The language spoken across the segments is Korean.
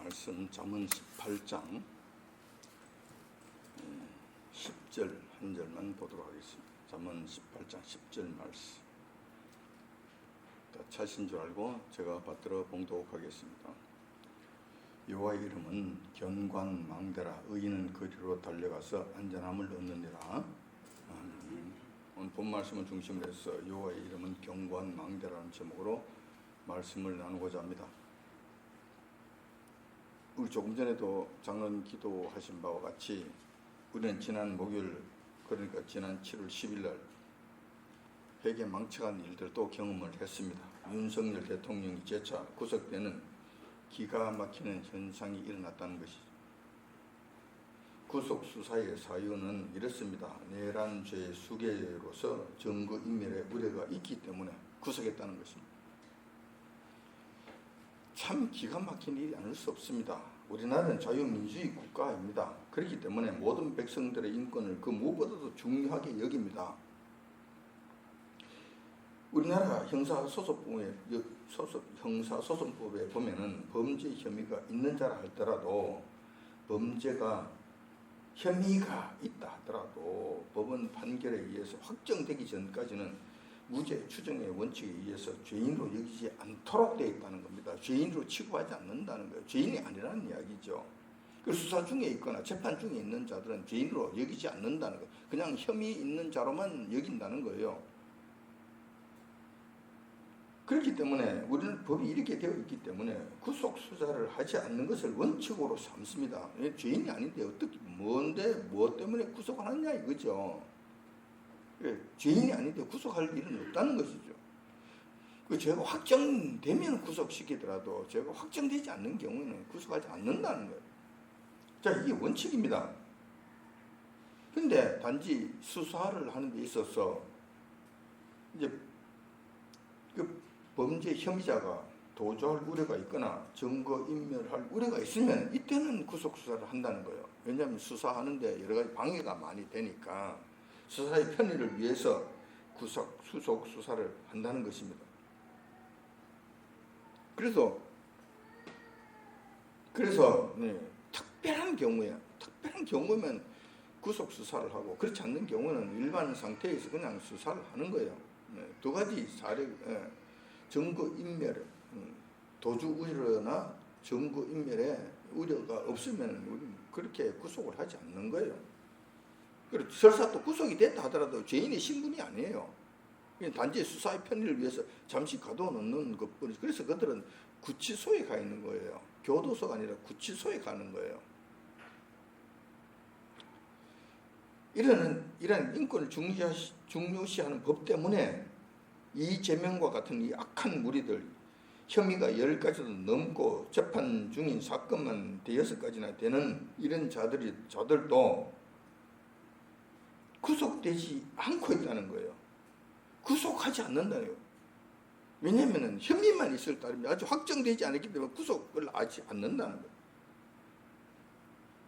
말씀 잠언 18장 10절 한 절만 보도록 하겠습니다. 잠언 18장 10절 말씀. 차신 줄 알고 제가 받들어 봉독하겠습니다. 여호와의 이름은 견관망대라. 의인은 거리로 달려가서 안전함을 얻느니라. 오늘 본 말씀을 중심으로 해서 여호와의 이름은 견관망대라는 제목으로 말씀을 나누고자 합니다. 우리 조금 전에도 장로님 기도하신 바와 같이 우리는 지난 목요일, 그러니까 지난 7월 10일 날 회계 망쳐간 일들도 경험을 했습니다. 윤석열 대통령이 재차 구속되는 기가 막히는 현상이 일어났다는 것이죠. 구속 수사의 사유는 이렇습니다. 내란죄 수개로서 증거인멸의 우려가 있기 때문에 구속했다는 것입니다. 참 기가 막힌 일이 아닐 수 없습니다. 우리나라는 자유민주주의 국가입니다. 그렇기 때문에 모든 백성들의 인권을 그 무엇보다도 중요하게 여깁니다. 우리나라 형사소송법에 보면은 범죄 혐의가 있는 자라 할더라도 범죄가 혐의가 있다 하더라도 법원 판결에 의해서 확정되기 전까지는 무죄 추정의 원칙에 의해서 죄인으로 여기지 않도록 되어 있다는 겁니다. 죄인으로 취급하지 않는다는 거예요. 죄인이 아니라는 이야기죠. 그 수사 중에 있거나 재판 중에 있는 자들은 죄인으로 여기지 않는다는 거예요. 그냥 혐의 있는 자로만 여긴다는 거예요. 그렇기 때문에 우리는 법이 이렇게 되어 있기 때문에 구속 수사를 하지 않는 것을 원칙으로 삼습니다. 죄인이 아닌데 어떻게 뭔데 뭐 때문에 구속을 하느냐 이거죠. 죄인이 아닌데 구속할 일은 없다는 것이죠. 죄가 확정되면 구속시키더라도 죄가 확정되지 않는 경우에는 구속하지 않는다는 거예요. 자, 이게 원칙입니다. 근데 단지 수사를 하는 데 있어서 이제 그 범죄 혐의자가 도주할 우려가 있거나 증거인멸할 우려가 있으면 이때는 구속수사를 한다는 거예요. 왜냐하면 수사하는데 여러 가지 방해가 많이 되니까 수사의 편의를 위해서 수속 수사를 한다는 것입니다. 그래서 특별한 경우면 구속 수사를 하고 그렇지 않는 경우는 일반 상태에서 그냥 수사를 하는 거예요. 두 가지 사례, 증거인멸, 도주 우려나 증거인멸에 우려가 없으면 우리는 그렇게 구속을 하지 않는 거예요. 그리고 설사 또 구속이 됐다 하더라도 죄인의 신분이 아니에요. 단지 수사의 편의를 위해서 잠시 가둬놓는 것뿐이지. 그래서 그들은 구치소에 가 있는 거예요. 교도소가 아니라 구치소에 가는 거예요. 이런 인권을 중요시하는 법 때문에 이재명과 같은 이 악한 무리들, 혐의가 10가지도 넘고 재판 중인 사건만 6가지나 되는 이런 자들도 구속되지 않고 있다는 거예요. 구속하지 않는다는 거예요. 왜냐하면 혐의만 있을 따름에 아직 확정되지 않았기 때문에 구속을 하지 않는다는 거예요.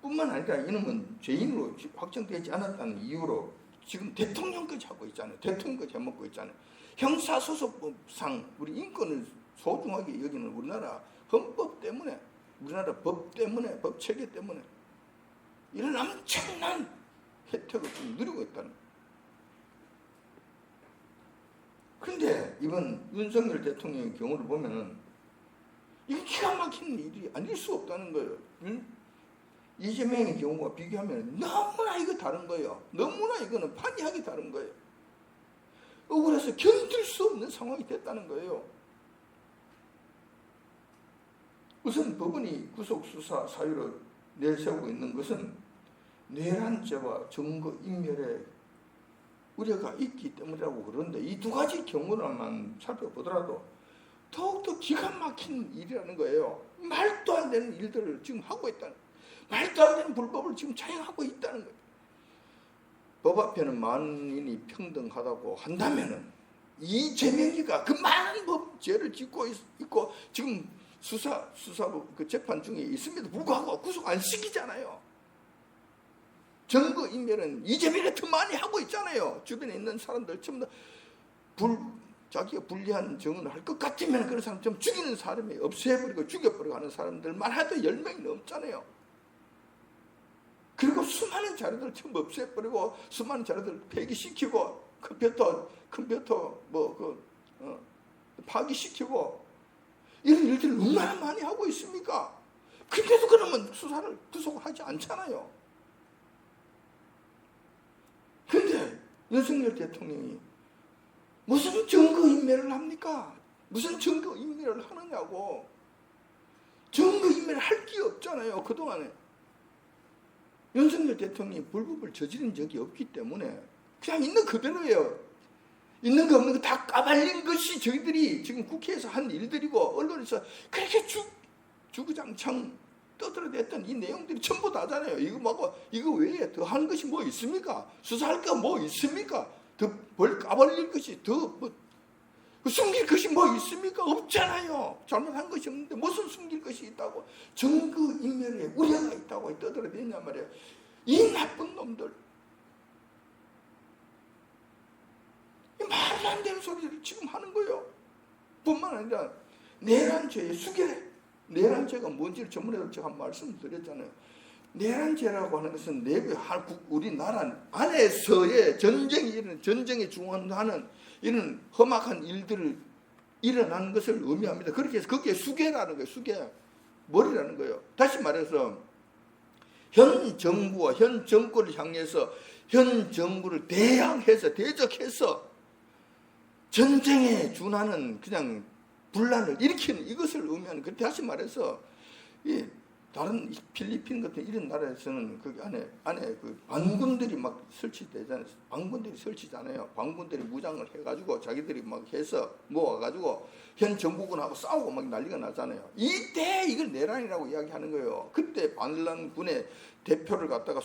뿐만 아니라 이놈은 죄인으로 확정되지 않았다는 이유로 지금 대통령까지 하고 있잖아요. 대통령까지 해먹고 있잖아요. 형사소송법상 우리 인권을 소중하게 여기는 우리나라 헌법 때문에, 우리나라 법 때문에, 법 체계 때문에 이런 엄청난 혜택을 좀 누리고 있다는 거예요. 그런데 이번 윤석열 대통령의 경우를 보면은 이게 기가 막힌 일이 아닐 수 없다는 거예요. 이재명의 경우와 비교하면 너무나 이거 다른 거예요. 너무나 이거는 판이하게 다른 거예요. 억울해서 견딜 수 없는 상황이 됐다는 거예요. 우선 법원이 구속수사 사유로 내세우고 있는 것은 내란죄와 증거인멸의 우려가 있기 때문이라고 그러는데 이 두 가지 경우만 살펴보더라도 더욱더 기가 막힌 일이라는 거예요. 말도 안 되는 일들을 지금 하고 있다는 거예요. 말도 안 되는 불법을 지금 자행하고 있다는 거예요. 법 앞에는 만인이 평등하다고 한다면은 이재명이가 그 많은 죄를 짓고 있고 지금 수사부 그 재판 중에 있음에도 불구하고 구속 안 시키잖아요. 증거인멸은 이재명이 더 많이 하고 있잖아요. 주변에 있는 사람들 전부 다 자기가 불리한 증언을 할 것 같으면 그런 사람 좀 죽이는 사람이 없애버리고 죽여버리고 하는 사람들만 해도 10명이 넘잖아요. 그리고 수많은 자료들 전부 없애버리고 수많은 자료들 폐기시키고 컴퓨터 파기시키고 이런 일들을 얼마나 많이 하고 있습니까? 근데도 그러면 수사를 구속을 하지 않잖아요. 근데 윤석열 대통령이 무슨 증거인멸을 합니까? 무슨 증거인멸을 하느냐고. 증거인멸을 할 게 없잖아요. 그동안에 윤석열 대통령이 불법을 저지른 적이 없기 때문에 그냥 있는 그대로예요. 있는 거 없는 거 다 까발린 것이 저희들이 지금 국회에서 한 일들이고 언론에서 그렇게 주구장창 떠들어댔던 이 내용들이 전부 다잖아요. 이거 외에 더 하는 것이 뭐 있습니까? 수사할 거 뭐 있습니까? 더 까발릴 것이 숨길 것이 뭐 있습니까? 없잖아요. 잘못한 것이 없는데 무슨 숨길 것이 있다고 증거인멸에 우려가 있다고 떠들어댔냔 말이에요. 이 나쁜 놈들, 말도 안 되는 소리를 지금 하는 거예요. 뿐만 아니라 내란죄의 수괴, 내란죄가 뭔지를 전문에서 제가 말씀을 드렸잖아요. 내란죄라고 하는 것은 우리나라 안에서의 전쟁에 중원하는 이런 험악한 일들을 일어나는 것을 의미합니다. 그렇게 해서 그게 수괴라는 거예요. 수괴, 머리라는 거예요. 다시 말해서 현 정부와 현 정권을 향해서 현 정부를 대적해서 전쟁에 준하는 그냥 분란을 일으키는 이것을 의미하는. 다시 말해서 이 다른 필리핀 같은 이런 나라에서는 거기 안에 그 반군들이 막 설치되잖아요. 반군들이 설치잖아요. 반군들이 무장을 해가지고 자기들이 막 해서 모아가지고 현 정부군하고 싸우고 막 난리가 나잖아요. 이때 이걸 내란이라고 이야기하는 거예요. 그때 반란군의 대표를 갖다가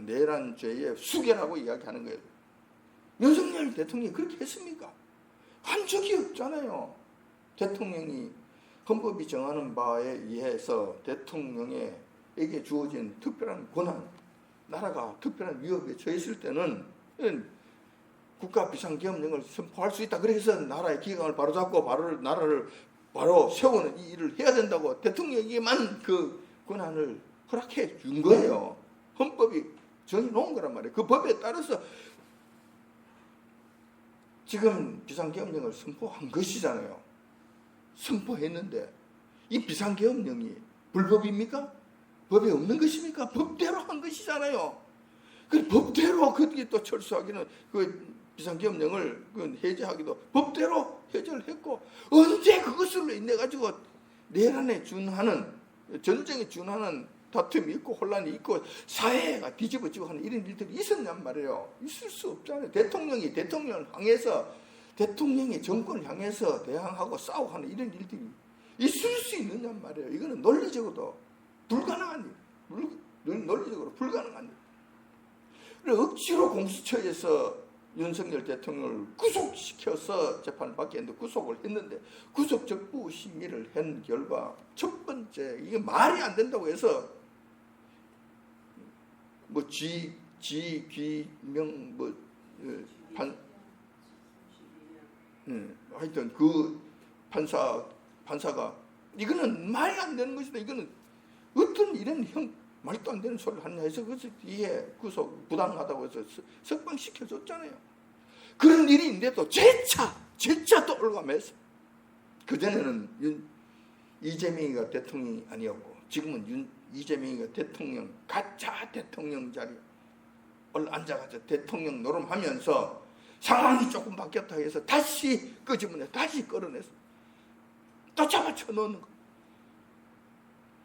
내란죄의 수괴라고 이야기하는 거예요. 윤석열 대통령이 그렇게 했습니까? 한 적이 없잖아요. 대통령이 헌법이 정하는 바에 의해서 대통령에게 주어진 특별한 권한, 나라가 특별한 위협에 처했을 때는 국가 비상계엄령을 선포할 수 있다. 그래서 나라의 기강을 바로잡고 나라를 바로 세우는 이 일을 해야 된다고 대통령에게만 그 권한을 허락해 준 거예요. 헌법이 정해놓은 거란 말이에요. 그 법에 따라서 지금 비상계엄령을 선포한 것이잖아요. 선포했는데 이 비상계엄령이 불법입니까? 법에 없는 것입니까? 법대로 한 것이잖아요. 그 법대로 그게 또 철수하기는 그 비상계엄령을 해제하기도 법대로 해제를 했고 언제 그것으로 인해 가지고 내란에 준하는 전쟁에 준하는 다툼이 있고 혼란이 있고 사회가 뒤집어지고 하는 이런 일들이 있었냔 말이에요. 있을 수 없잖아요. 대통령이 대통령을 향해서 대통령이 정권을 향해서 대항하고 싸우고 하는 이런 일들이 있을 수 있느냔 말이에요. 이거는 논리적으로도 불가능한 일. 논리적으로 불가능한 일. 그래서 억지로 공수처에서 윤석열 대통령을 구속시켜서 재판을 받게 했는데 구속을 했는데 구속적부 심의를 한 결과 첫 번째 이게 말이 안 된다고 해서 뭐 지귀명 하여튼 그 판사가 이거는 말이 안 되는 것이다. 이거는 어떤 이런 말도 안 되는 소리를 하냐 해서 그래서 이게 구속 부당하다고 해서 석방시켜줬잖아요. 그런 일이 있는데도 재차 또 올라가면서 그전에는 이재명이가 대통령이 아니었고 지금은 이재명이가 대통령 가짜 대통령 자리에 앉아가지고 대통령 노름하면서 상황이 조금 바뀌었다 해서 다시 끄집어내 다시 끌어내서 또 잡아쳐 넣는 거.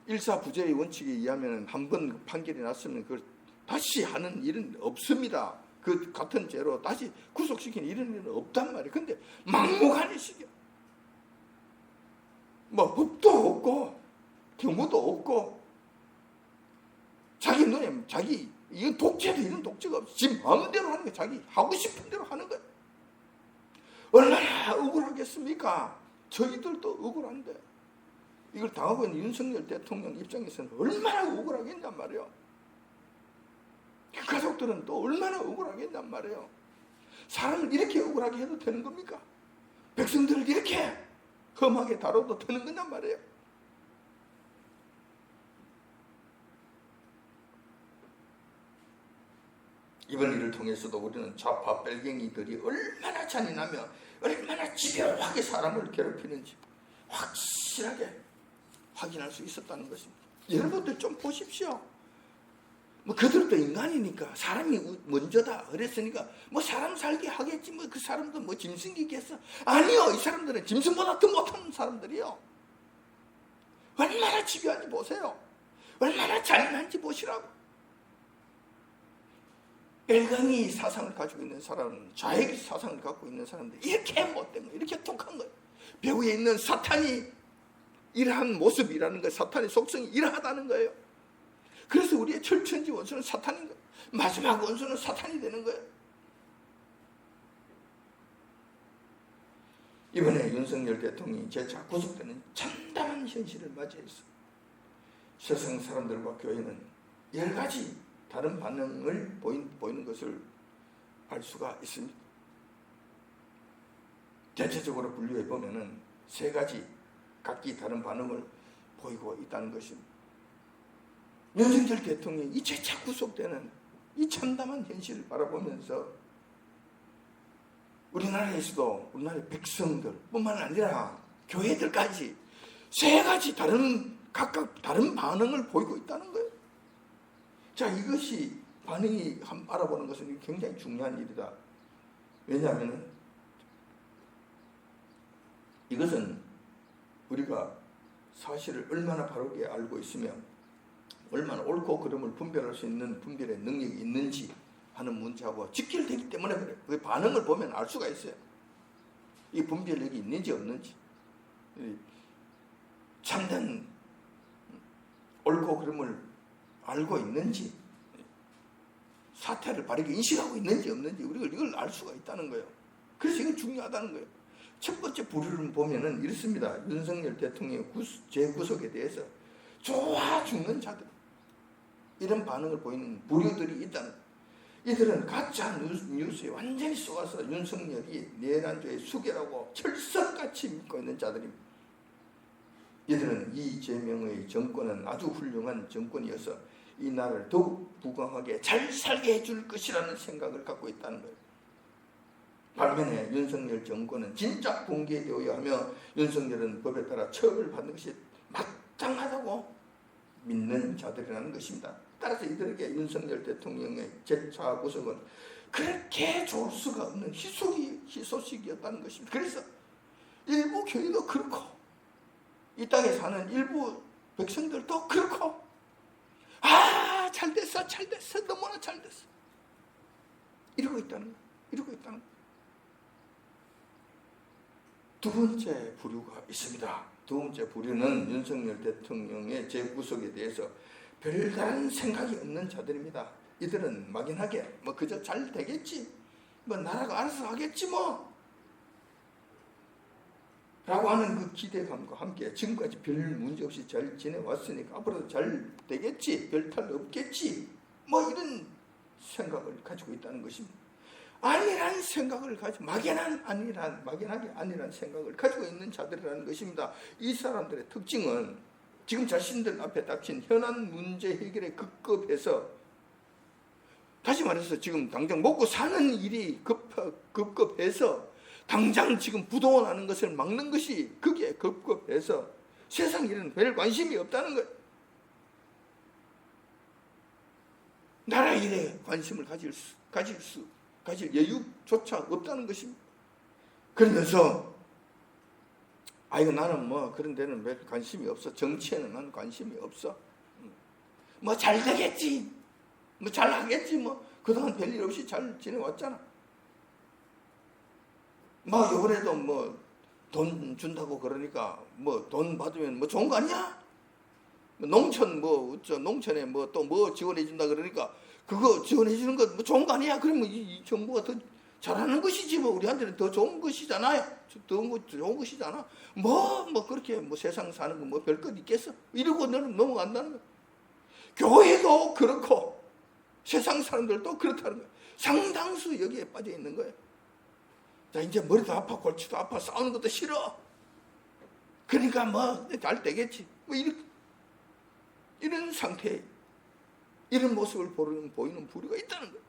일사부재의 원칙에 의하면 한 번 판결이 났으면 그걸 다시 하는 일은 없습니다. 그 같은 죄로 다시 구속시키는 이런 일은 없단 말이에요. 근데 막무가내식이야. 뭐 법도 없고 경무도 없고 자기 눈에 이건 독재도 이런 독재가 없어. 지 마음대로 하는 게 자기 하고 싶은 대로 하는 거야. 얼마나 억울하겠습니까? 저희들도 억울한데 이걸 당하고 있는 윤석열 대통령 입장에서는 얼마나 억울하겠냔 말이에요. 가족들은 또 얼마나 억울하겠냔 말이에요. 사람을 이렇게 억울하게 해도 되는 겁니까? 백성들을 이렇게 험하게 다뤄도 되는 거냔 말이에요. 이번 일을 통해서도 우리는 좌파 빨갱이들이 얼마나 잔인하며 얼마나 집요하게 사람을 괴롭히는지 확실하게 확인할 수 있었다는 것입니다. 여러분들 좀 보십시오. 뭐 그들도 인간이니까 사람이 먼저다 그랬으니까 뭐 사람 살게 하겠지, 뭐 그 사람도 뭐 짐승이겠어? 아니요, 이 사람들은 짐승보다 더 못하는 사람들이요. 얼마나 집요한지 보세요. 얼마나 잔인한지 보시라고. 엘강이 사상을 가지고 있는 사람은, 좌익 사상을 갖고 있는 사람들 이렇게 못된 거예요. 이렇게 독한 거예요. 배후에 있는 사탄이 이러한 모습이라는 거예요. 사탄의 속성이 이러하다는 거예요. 그래서 우리의 철천지 원수는 사탄인 거예요. 마지막 원수는 사탄이 되는 거예요. 이번에 윤석열 대통령이 재차 구속되는 참담한 현실을 맞이해서 세상 사람들과 교회는 여러 가지 다른 반응을 보이는 것을 알 수가 있습니다. 대체적으로 분류해 보면은 세 가지 각기 다른 반응을 보이고 있다는 것입니다. 윤석열 대통령이 이 재차 구속되는 이 참담한 현실을 바라보면서 우리나라에서도 우리나라의 백성들 뿐만 아니라 교회들까지 세 가지 각각 다른 반응을 보이고 있다는 거예요. 자, 이것이 반응이 알아보는 것은 굉장히 중요한 일이다. 왜냐하면 이것은 우리가 사실을 얼마나 바르게 알고 있으면 얼마나 옳고 그름을 분별할 수 있는 분별의 능력이 있는지 하는 문제하고 직결되기 때문에 그래요. 그 반응을 보면 알 수가 있어요. 이 분별력이 있는지 없는지, 참된 옳고 그름을 알고 있는지, 사태를 바르게 인식하고 있는지 없는지 우리가 이걸 알 수가 있다는 거예요. 그래서 이건 중요하다는 거예요. 첫 번째 부류를 보면은 이렇습니다. 윤석열 대통령의 재구속에 대해서 좋아 죽는 자들, 이런 반응을 보이는 부류들이 있다는 거예요. 이들은 가짜 뉴스에 완전히 속아서 윤석열이 내란죄의 수괴라고 철석같이 믿고 있는 자들입니다. 이들은 이재명의 정권은 아주 훌륭한 정권이어서 이 나라를 더욱 부강하게 잘 살게 해줄 것이라는 생각을 갖고 있다는 거예요. 반면에 윤석열 정권은 진짜 붕괴되어야 하며 윤석열은 법에 따라 처벌을 받는 것이 마땅하다고 믿는 자들이라는 것입니다. 따라서 이들에게 윤석열 대통령의 재차 구속은 그렇게 좋을 수가 없는 희소식이었다는 것입니다. 그래서 일부 교회도 그렇고 이 땅에 사는 일부 백성들도 그렇고, 아, 잘됐어, 너무나 잘됐어, 이러고 있다는 거예요. 이러고 있다는 거예요. 두 번째 부류가 있습니다. 두 번째 부류는 윤석열 대통령의 재구속에 대해서 별다른 생각이 없는 자들입니다. 이들은 막연하게 뭐 그저 잘 되겠지, 뭐 나라가 알아서 하겠지 뭐 라고 하는 그 기대감과 함께 지금까지 별 문제 없이 잘 지내왔으니까 앞으로도 잘 되겠지, 별 탈 없겠지, 뭐 이런 생각을 가지고 있다는 것입니다. 아니란 생각을 가지고 막연하게 아니란 생각을 가지고 있는 자들이라는 것입니다. 이 사람들의 특징은 지금 자신들 앞에 닥친 현안 문제 해결에 급급해서, 다시 말해서 지금 당장 먹고 사는 일이 급급해서 당장 지금 부도가 나는 것을 막는 것이 그게 급급해서 세상 일은 별 관심이 없다는 거예요. 나라 일에 관심을 가질 여유조차 없다는 것입니다. 그러면서 이거 나는 뭐 그런 데는 별 관심이 없어. 정치에는 나는 관심이 없어. 뭐 잘 되겠지, 뭐 잘 하겠지, 뭐 그동안 별일 없이 잘 지내왔잖아. 뭐 이번에도 뭐 돈 준다고 그러니까 뭐 돈 받으면 뭐 좋은 거 아니야? 농촌 농촌에 뭐 또 뭐 지원해 준다 그러니까 그거 지원해 주는 거 뭐 좋은 거 아니야? 그러면 이 정부가 더 잘하는 것이지, 뭐 우리한테는 더 좋은 것이잖아요. 좋은 것이잖아. 뭐 그렇게 뭐 세상 사는 거 뭐 별것 있겠어? 이러고 너는 넘어간다는 거야. 교회도 그렇고 세상 사람들도 그렇다는 거야. 상당수 여기에 빠져 있는 거예요. 자, 이제 머리도 아파, 골치도 아파, 싸우는 것도 싫어. 그러니까 뭐 잘 되겠지. 뭐 이런 상태에 이런 모습을 보이는 부류가 있다는 거예요.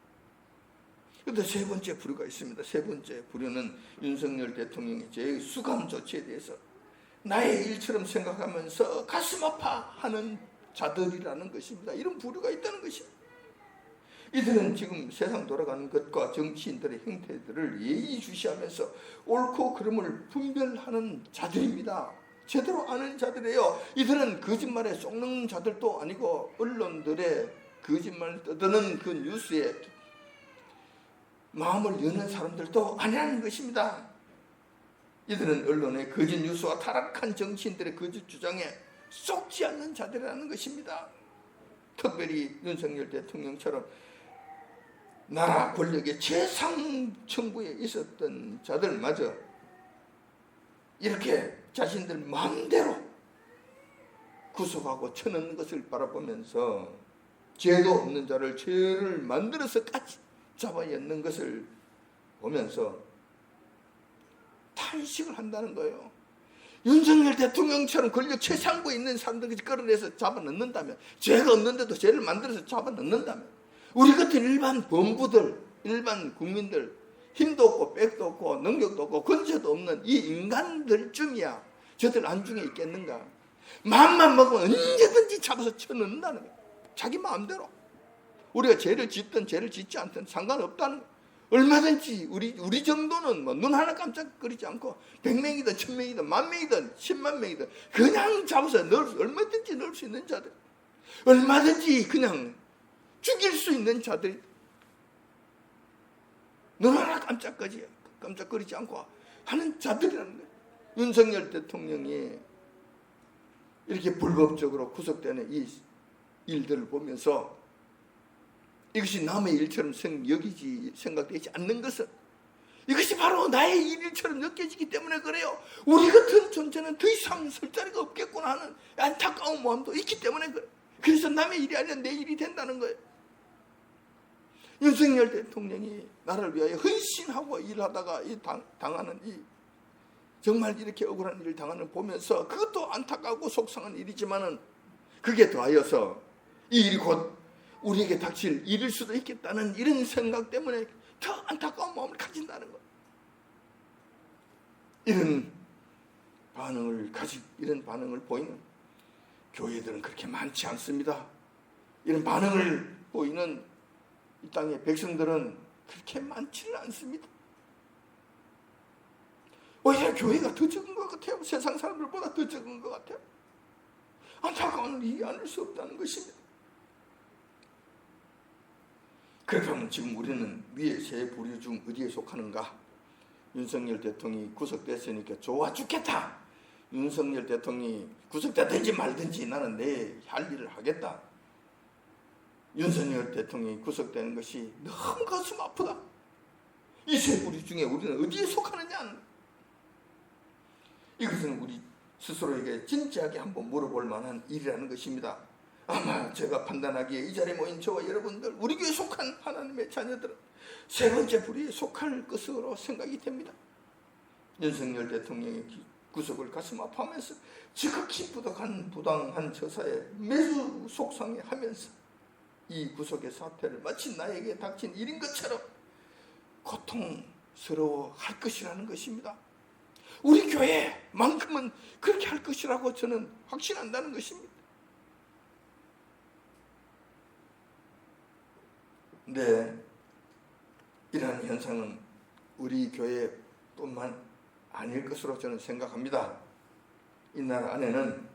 그런데 세 번째 부류가 있습니다. 세 번째 부류는 윤석열 대통령의 제 수감 조치에 대해서 나의 일처럼 생각하면서 가슴 아파하는 자들이라는 것입니다. 이런 부류가 있다는 것입니다. 이들은 지금 세상 돌아가는 것과 정치인들의 행태들을 예의주시하면서 옳고 그름을 분별하는 자들입니다. 제대로 아는 자들이에요. 이들은 거짓말에 속는 자들도 아니고 언론들의 거짓말 떠드는 그 뉴스에 마음을 여는 사람들도 아니라는 것입니다. 이들은 언론의 거짓 뉴스와 타락한 정치인들의 거짓 주장에 속지 않는 자들이라는 것입니다. 특별히 윤석열 대통령처럼 나라 권력의 최상층부에 있었던 자들마저 이렇게 자신들 마음대로 구속하고 쳐넣는 것을 바라보면서 죄도 없는 자를 죄를 만들어서까지 잡아였는 것을 보면서 탄식을 한다는 거예요. 윤석열 대통령처럼 권력 최상부에 있는 사람들까지 끌어내서 잡아넣는다면, 죄가 없는데도 죄를 만들어서 잡아넣는다면, 우리 같은 일반 범부들, 일반 국민들, 힘도 없고 백도 없고 능력도 없고 권세도 없는 이 인간들쯤이야 저들 안중에 있겠는가. 마음만 먹으면 언제든지 잡아서 쳐넣는다는 거예요. 자기 마음대로. 우리가 죄를 짓든 죄를 짓지 않든 상관없다는 거예요. 얼마든지 우리 정도는 뭐 눈 하나 깜짝거리지 않고 100명이든 1000명이든 10,000명이든 10만 명이든 그냥 잡아서 얼마든지 넣을 수 있는 자들, 얼마든지 그냥 죽일 수 있는 자들, 눈 하나 깜짝거리지 않고 하는 자들이라는 거예요. 윤석열 대통령이 이렇게 불법적으로 구속되는 이 일들을 보면서 이것이 남의 일처럼 생각되지 않는 것은 이것이 바로 나의 일처럼 느껴지기 때문에 그래요. 우리 같은 존재는 더 이상 설 자리가 없겠구나 하는 안타까운 마음도 있기 때문에 그래요. 그래서 남의 일이 아니라 내 일이 된다는 거예요. 윤석열 대통령이 나라를 위하여 헌신하고 일하다가 당하는 정말 이렇게 억울한 일을 당하는 보면서 그것도 안타깝고 속상한 일이지만은 그게 더하여서 이 일이 곧 우리에게 닥칠 일일 수도 있겠다는 이런 생각 때문에 더 안타까운 마음을 가진다는 거예요. 이런 반응을 보이는 교회들은 그렇게 많지 않습니다. 이런 반응을 보이는 이 땅의 백성들은 그렇게 많지는 않습니다. 오히려 교회가 더 적은 것 같아요. 세상 사람들보다 더 적은 것 같아요. 안타까운 일이 아닐 수 없다는 것입니다. 그렇다면 지금 우리는 위의 세 부류 중 어디에 속하는가? 윤석열 대통령이 구속됐으니까 좋아 죽겠다. 윤석열 대통령이 구속되든지 말든지 나는 내 할 일을 하겠다. 윤석열 대통령이 구속되는 것이 너무 가슴 아프다. 이 세 부류 중에 우리는 어디에 속하느냐? 이것은 우리 스스로에게 진지하게 한번 물어볼 만한 일이라는 것입니다. 아마 제가 판단하기에 이 자리에 모인 저와 여러분들, 우리 교회에 속한 하나님의 자녀들은 세 번째 부류에 속할 것으로 생각이 됩니다. 윤석열 대통령의 구속을 가슴 아파하면서 지극히 부당한 처사에 매우 속상해하면서 이 구속의 사태를 마치 나에게 닥친 일인 것처럼 고통스러워할 것이라는 것입니다. 우리 교회만큼은 그렇게 할 것이라고 저는 확신한다는 것입니다. 네, 이러한 현상은 우리 교회뿐만 아닐 것으로 저는 생각합니다. 이 나라 안에는,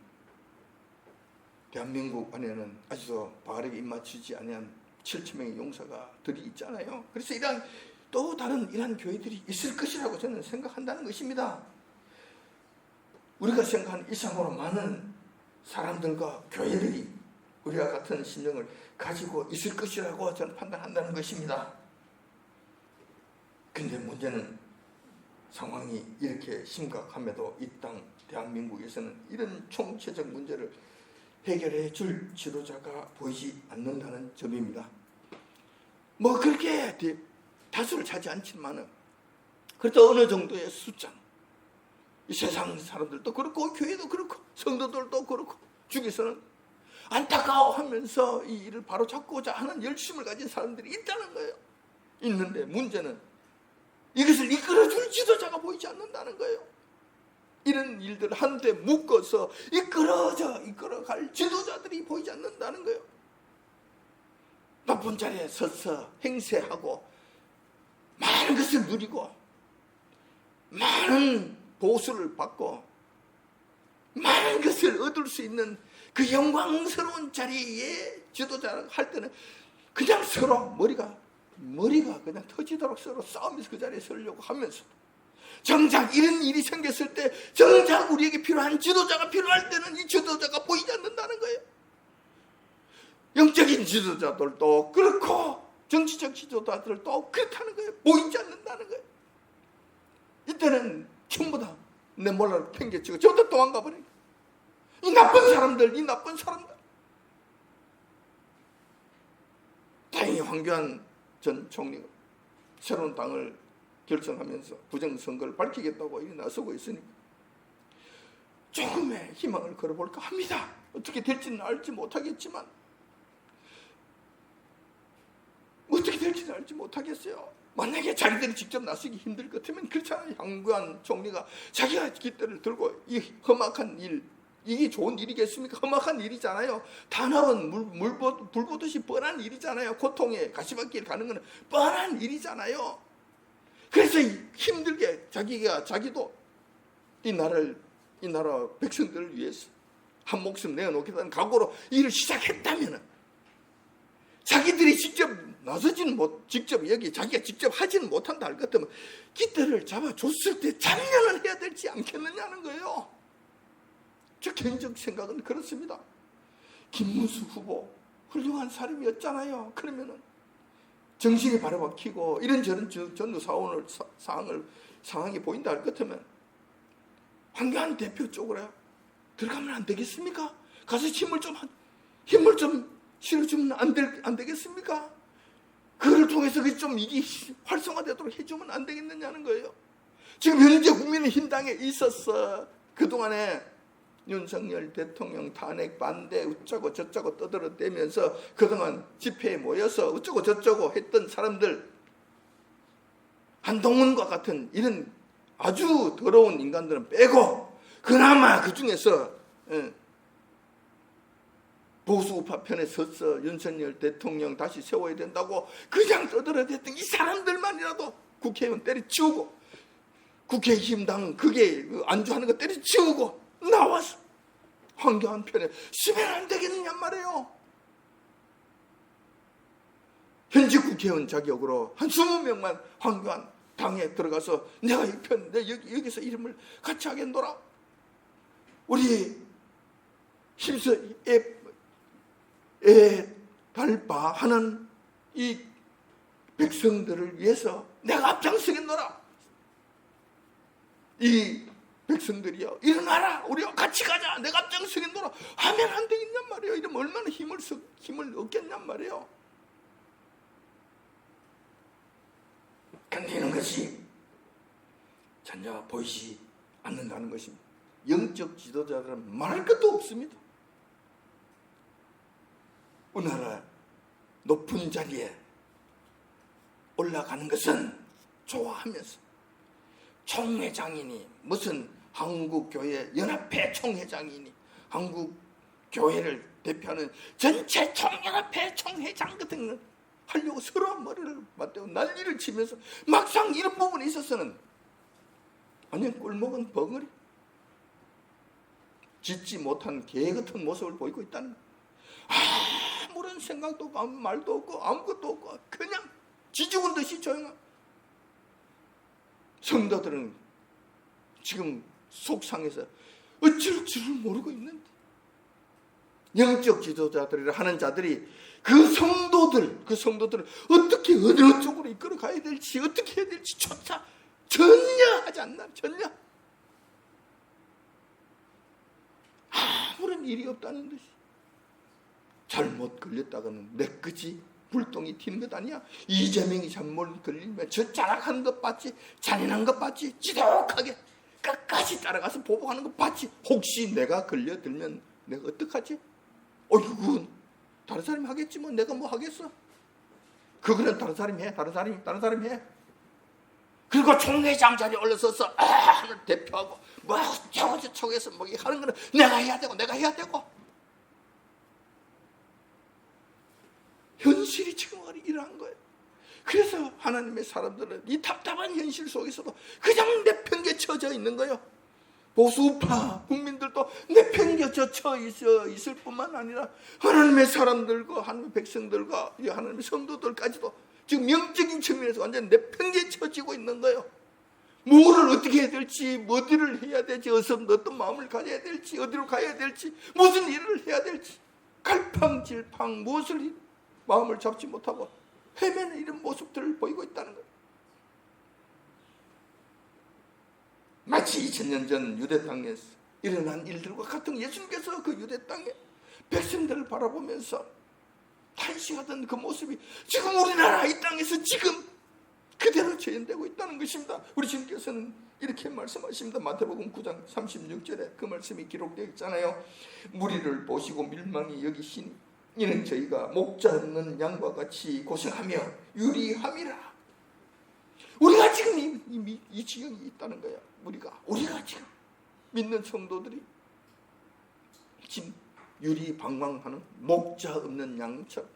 대한민국 안에는 아직도 바알에게 입맞추지 아니한 7,000명의 용사가들이 있잖아요. 그래서 이러한 또 다른 이러한 교회들이 있을 것이라고 저는 생각한다는 것입니다. 우리가 생각하는 이상으로 많은 사람들과 교회들이 우리와 같은 신령을 가지고 있을 것이라고 저는 판단한다는 것입니다. 근데 문제는 상황이 이렇게 심각함에도 이 땅 대한민국에서는 이런 총체적 문제를 해결해 줄 지도자가 보이지 않는다는 점입니다. 뭐 그렇게 다수를 차지 않지만은 그래도 어느 정도의 숫자, 이 세상 사람들도 그렇고 교회도 그렇고 성도들도 그렇고 중에서는 안타까워하면서 이 일을 바로잡고자 하는 열심을 가진 사람들이 있다는 거예요. 있는데 문제는 이것을 이끌어줄 지도자가 보이지 않는다는 거예요. 이런 일들 한데 묶어서 이끌어갈 지도자들이 보이지 않는다는 거예요. 높은 자리에 서서 행세하고 많은 것을 누리고 많은 보수를 받고 많은 것을 얻을 수 있는 그 영광스러운 자리에 지도자를 할 때는 그냥 서로 머리가 그냥 터지도록 서로 싸우면서 그 자리에 서려고 하면서, 정작 이런 일이 생겼을 때 정작 우리에게 필요한 지도자가 필요할 때는 이 지도자가 보이지 않는다는 거예요. 영적인 지도자들도 그렇고 정치적 지도자들도 그렇다는 거예요. 보이지 않는다는 거예요. 이때는 전부 다 내 몰라를 팽개치고 전부 다 도망가 버려요. 이 나쁜 사람들. 다행히 황교안 전 총리가 새로운 당을 결성하면서 부정선거를 밝히겠다고 일이 나서고 있으니까 조금의 희망을 걸어볼까 합니다. 어떻게 될지는 알지 못하겠지만, 어떻게 될지는 알지 못하겠어요. 만약에 자기들이 직접 나서기 힘들 것 같으면 그렇잖아요. 황교안 총리가 자기가 깃대를 들고 이 험악한 일, 이게 좋은 일이겠습니까? 험악한 일이잖아요. 단합은 불 보듯이 뻔한 일이잖아요. 고통의 가시밭길 가는 것은 뻔한 일이잖아요. 그래서 힘들게 자기도 이 나라 백성들을 위해서 한 목숨 내어놓겠다는 각오로 일을 시작했다면은, 자기들이 직접 나서지는 직접 여기 자기가 직접 하지는 못한다 할 것 같으면 깃대를 잡아줬을 때 참여는 해야 되지 않겠느냐는 거예요. 저 개인적 생각은 그렇습니다. 김문수 후보 훌륭한 사람이었잖아요. 그러면은 정신이 바로박히고 이런저런 전후 상황이 보인다 할 것 같으면 황교안 대표 쪽으로 들어가면 안 되겠습니까? 가서 힘을 좀 실어주면 안 되겠습니까? 그걸 통해서 좀 이게 활성화되도록 해주면 안 되겠느냐는 거예요. 지금 현재 국민의힘당에 있어서 그동안에 윤석열 대통령 탄핵 반대 어쩌고 저쩌고 떠들어대면서 그동안 집회에 모여서 어쩌고 저쩌고 했던 사람들, 한동훈과 같은 이런 아주 더러운 인간들은 빼고 그나마 그 중에서 보수 우파 편에 서서 윤석열 대통령 다시 세워야 된다고 그냥 떠들어댔던 이 사람들만이라도 국회의원 때려치우고, 국회의힘당 그게 안주하는 거 때려치우고 나와서 황교안 편에 쓰면 안 되겠느냐 말이에요. 현직 국회의원 자격으로 한 20명만 황교안 당에 들어가서 내가 여기서 이름을 같이 하겠노라. 우리 힘써 달바하는 이 백성들을 위해서 내가 앞장서겠노라. 이 백성들이요, 일어나라, 우리와 같이 가자, 내가 앞장서겠노라 하면 안 되겠냔 말이에요. 이러면 얼마나 힘을 얻겠냔 말이에요. 근데 이런 것이 전혀 보이지 않는다는 것입니다. 영적 지도자들은 말할 것도 없습니다. 우리나라 높은 자리에 올라가는 것은 좋아하면서 총회장이니 무슨 한국교회 연합회 총회장이니 한국교회를 대표하는 전체 총연합회 총회장 같은 걸 하려고 서로 머리를 맞대고 난리를 치면서 막상 이런 부분에 있어서는 완전 꿀먹은 벙어리, 짓지 못한 개 같은 모습을 보이고 있다는 거예요. 아무런 생각도 없고 아무 말도 없고 아무것도 없고 그냥 지죽은 듯이 조용한 성도들은 지금 속상해서 어쩔 줄을 모르고 있는데, 영적 지도자들이라 하는 자들이 그 성도들을 어떻게 어느 쪽으로 이끌어 가야 될지 어떻게 해야 될지 조차 전혀 하지 않나. 전혀 아무런 일이 없다는 듯이 잘못 걸렸다가는 내 거지 불똥이 튀는 것 아니야? 이재명이 잘못 걸리면 저 자락하는 것 봤지? 잔인한 것 봤지? 지독하게 끝까지 따라가서 보복하는 것 봤지? 혹시 내가 걸려들면 내가 어떡하지? 그건 다른 사람이 하겠지 뭐. 내가 뭐 하겠어? 그거는 다른 사람이 해. 다른 사람이 해. 그리고 총회장 자리에 올라서서 하는 대표하고 뭐 저쪽에서 뭐 하는 거는 내가 해야 되고 현실이 지금 이러한 거예요. 그래서 하나님의 사람들은 이 답답한 현실 속에서도 그냥 내팽개쳐져 있는 거예요. 보수파 국민들도 내팽개쳐 있을 뿐만 아니라 하나님의 사람들과 하나님의 백성들과 하나님의 성도들까지도 지금 영적인 측면에서 완전 내팽개쳐지고 있는 거예요. 뭐를 어떻게 해야 될지, 어디를 해야 될지, 어떤 마음을 가져야 될지, 어디로 가야 될지, 무슨 일을 해야 될지 갈팡질팡 무엇을 마음을 잡지 못하고 헤매는 이런 모습들을 보이고 있다는 거예요. 마치 2000년 전 유대 땅에서 일어난 일들과 같은, 예수님께서 그 유대 땅에 백성들을 바라보면서 탄식하던 그 모습이 지금 우리나라 이 땅에서 지금 그대로 재현되고 있다는 것입니다. 우리 주님께서는 이렇게 말씀하십니다. 마태복음 9장 36절에 그 말씀이 기록되어 있잖아요. 무리를 보시고 밀망히 여기시니 이는 저희가 목자 없는 양과 같이 고생하며 유리함이라. 우리가 지금 이 지경이 있다는 거야. 우리가 지금 믿는 성도들이 지금 유리방황하는 목자 없는 양처럼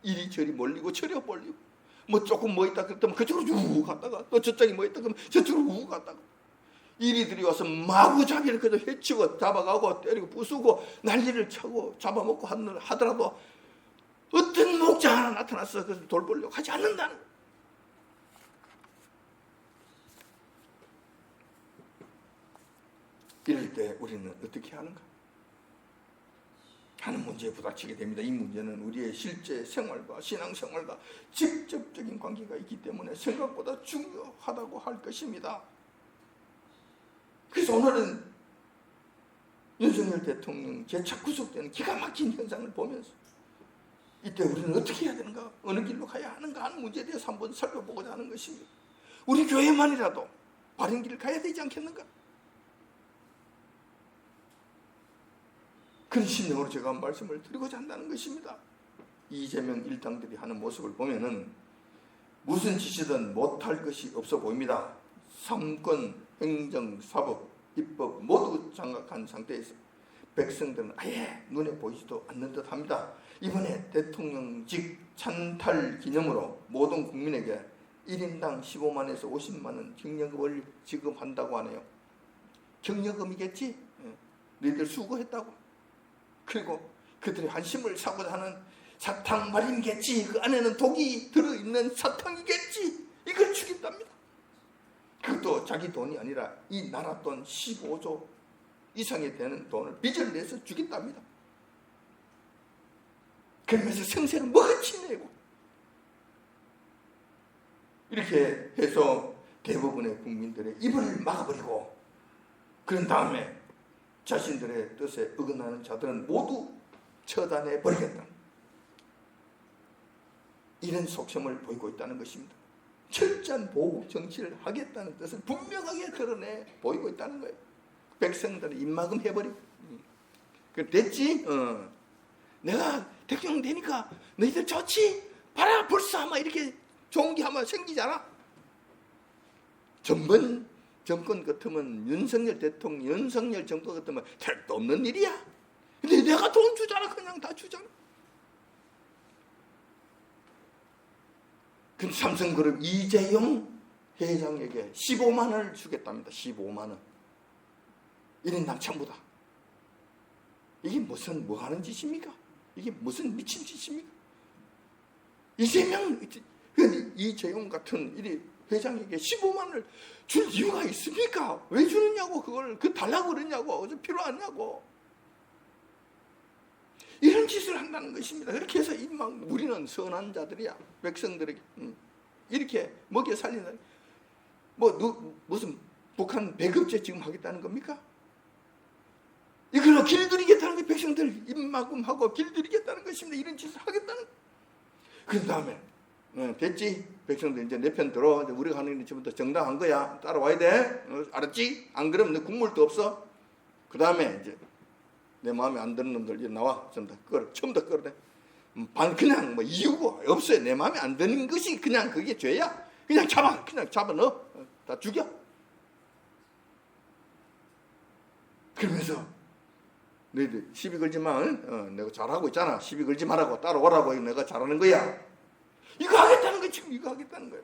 이리저리 몰리고 저리 몰리고, 뭐 조금 뭐 있다 그랬더니 그쪽으로 쭉 갔다가 또 저쪽에 뭐 있다 그러면 저쪽으로 쭉 갔다가, 이리들이 와서 마구잡이를 그저 해치고 잡아가고 때리고 부수고 난리를 쳐고 잡아먹고 하더라도 어떤 목자 하나 나타나서 그것을 돌보려고 하지 않는다는 거예요. 이럴 때 우리는 어떻게 하는가 하는 문제에 부닥치게 됩니다. 이 문제는 우리의 실제 생활과 신앙생활과 직접적인 관계가 있기 때문에 생각보다 중요하다고 할 것입니다. 그래서 오늘은 윤석열 대통령 재착구속되는 기가 막힌 현상을 보면서 이때 우리는 어떻게 해야 되는가, 어느 길로 가야 하는가 하는 문제에 대해서 한번 살펴보고자 하는 것입니다. 우리 교회만이라도 바른 길을 가야 되지 않겠는가? 그런 심령으로 제가 말씀을 드리고자 한다는 것입니다. 이재명 일당들이 하는 모습을 보면은 무슨 짓이든 못할 것이 없어 보입니다. 삼권, 행정, 사법, 입법 모두 장악한 상태에서 백성들은 아예 눈에 보이지도 않는 듯 합니다. 이번에 대통령직 찬탈 기념으로 모든 국민에게 1인당 15만에서 50만원 경력금을 지급한다고 하네요. 경력금이겠지? 너희들 수고했다고. 그리고 그들의 한심을 사고자 하는 사탕말이겠지. 그 안에는 독이 들어있는 사탕이겠지. 이걸 주겠답니다. 그것도 자기 돈이 아니라 이 나라 돈 15조 이상이 되는 돈을 빚을 내서 주겠답니다. 그러면서 생세를 멋지 내고 이렇게 해서 대부분의 국민들의 입을 막아버리고, 그런 다음에 자신들의 뜻에 어긋나는 자들은 모두 처단해 버리겠다. 이런 속셈을 보이고 있다는 것입니다. 철저한 보호 정치를 하겠다는 뜻을 분명하게 드러내 보이고 있다는 거예요. 백성들은 입막음 해버리고, 됐지? 내가 대통령 되니까 너희들 좋지? 봐라, 벌써 아마 이렇게 좋은 게 아마 생기잖아. 전번 정권 같으면 윤석열 대통령, 윤석열 정권 같으면 택도 없는 일이야. 근데 내가 돈 주잖아. 그냥 다 주잖아. 근데 삼성그룹 이재용 회장에게 15만 원을 주겠답니다. 15만 원. 1인당 전부 다. 이게 무슨 뭐 하는 짓입니까? 이게 무슨 미친 짓입니까? 이재용 같은 이 회장에게 15만 원을 줄 이유가 있습니까? 왜 주느냐고, 그걸 달라고 그러냐고, 어제 필요하냐고. 이런 짓을 한다는 것입니다. 그렇게 해서 우리는 선한 자들이야. 백성들에게 이렇게 먹여 살리는, 무슨 북한 배급제 지금 하겠다는 겁니까? 이걸로 길들이겠다는 게 백성들 입막음하고 길들이겠다는 것입니다. 이런 짓을 하겠다는. 그 다음에 됐지? 백성들 이제 내 편 들어. 이제 우리가 하는 게 지금부터 정당한 거야. 따라와야 돼. 알았지? 안 그러면 너 국물도 없어. 그 다음에 이제 내 마음에 안 드는 놈들 이제 나와. 전부 다 끌어. 처음부터 끌어내. 그냥 뭐 이유가 없어요. 내 마음에 안 드는 것이 그냥 그게 죄야. 그냥 잡아 넣어. 다 죽여. 그러면서 너희들 시비 걸지 마. 내가 잘하고 있잖아. 시비 걸지 말라고 따라오라고. 내가 잘하는 거야. 이거 하겠다는 거야. 지금 이거 하겠다는 거야.